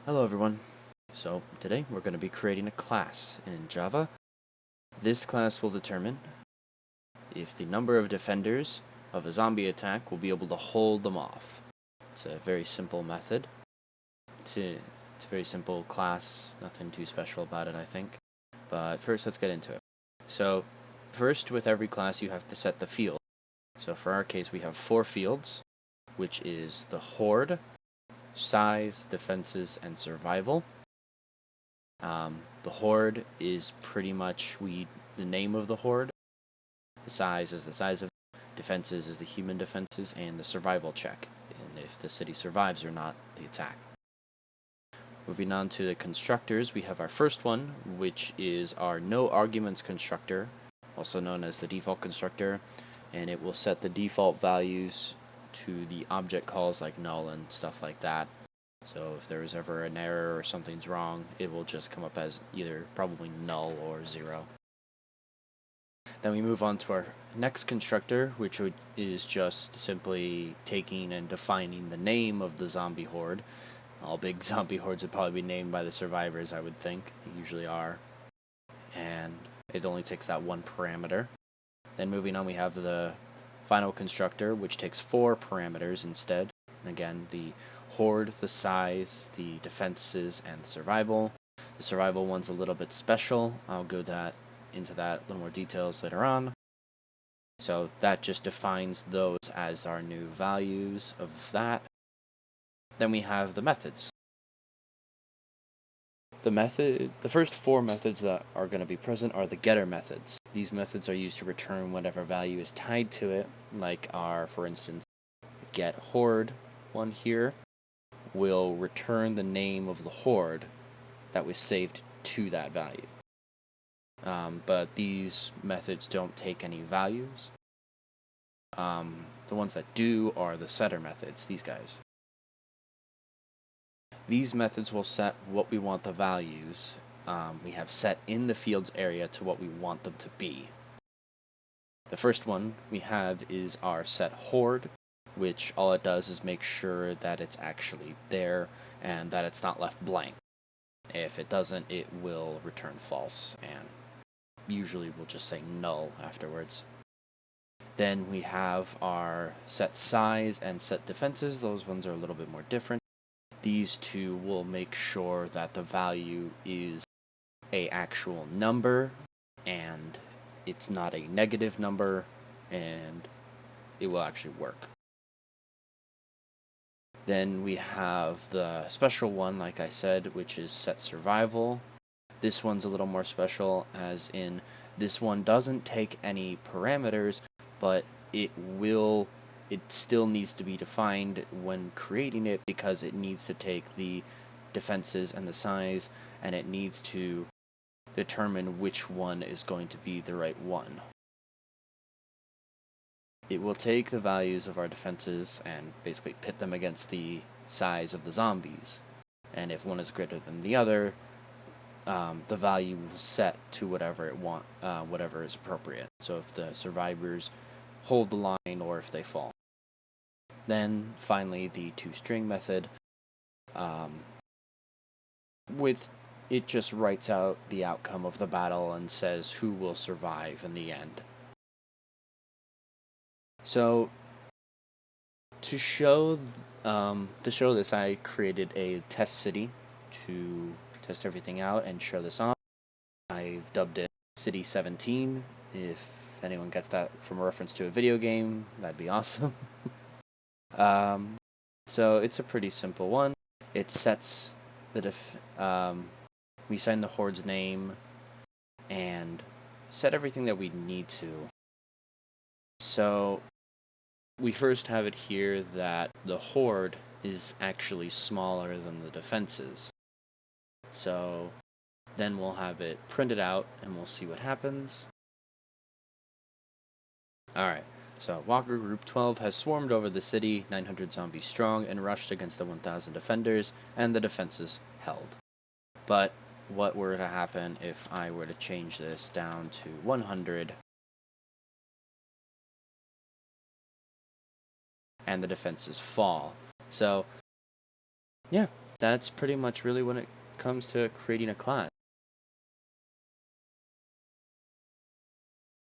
Hello everyone. So today we're going to be creating a class in Java. This class will determine if the number of defenders of a zombie attack will be able to hold them off. It's a very simple method. It's a very simple class, nothing too special about it, I think. But first let's get into it. So first, with every class you have to set the field. So for our case we have 4 fields, which is the horde, size, defenses, and survival. The horde is pretty much the name of the horde. The size is the size of defenses is the human defenses, and the survival check, and if the city survives or not the attack. Moving on to the constructors, we have our first one, which is our no arguments constructor, also known as the default constructor, and it will set the default values to the object calls like null and stuff like that. So if there is ever an error or something's wrong, it will just come up as either probably null or 0. Then we move on to our next constructor, which is just simply taking and defining the name of the zombie horde. All big zombie hordes would probably be named by the survivors, I would think. They usually are. And it only takes that one parameter. Then moving on, we have the final constructor, which takes 4 parameters instead. Again, the horde, the size, the defenses, and the survival. The survival one's a little bit special. I'll go into that a little more details later on. So that just defines those as our new values of that. Then we have the methods. The first 4 methods that are going to be present are the getter methods. These methods are used to return whatever value is tied to it, like our, for instance, get horde one here will return the name of the horde that was saved to that value. But these methods don't take any values. The ones that do are the setter methods, these guys. These methods will set what we want the values we have set in the fields area to what we want them to be. The first one we have is our set horde, which all it does is make sure that it's actually there and that it's not left blank. If it doesn't, it will return false, and usually we'll just say null afterwards. Then we have our set size and set defenses. Those ones are a little bit more different. These two will make sure that the value is an actual number and it's not a negative number, and it will actually work. Then we have the special one, like I said, which is set survival. This one's a little more special, as in this one doesn't take any parameters, but it still needs to be defined when creating it, because it needs to take the defenses and the size, and it needs to determine which one is going to be the right one. It will take the values of our defenses and basically pit them against the size of the zombies. And if one is greater than the other, the value will set to whatever whatever is appropriate. So if the survivors hold the line or if they fall. Then finally the toString method, it just writes out the outcome of the battle and says who will survive in the end. So to show this, I created a test city to test everything out and show this on. I've dubbed it City 17. If anyone gets that from a reference to a video game, that'd be awesome. So it's a pretty simple one. It sets we assign the horde's name and set everything that we need to. So we first have it here that the horde is actually smaller than the defenses. So then we'll have it printed out and we'll see what happens. Alright, so Walker Group 12 has swarmed over the city, 900 zombies strong, and rushed against the 1,000 defenders, and the defenses held. But what were to happen if I were to change this down to 100, and the defenses fall? So, yeah, That's pretty much really when it comes to creating a class.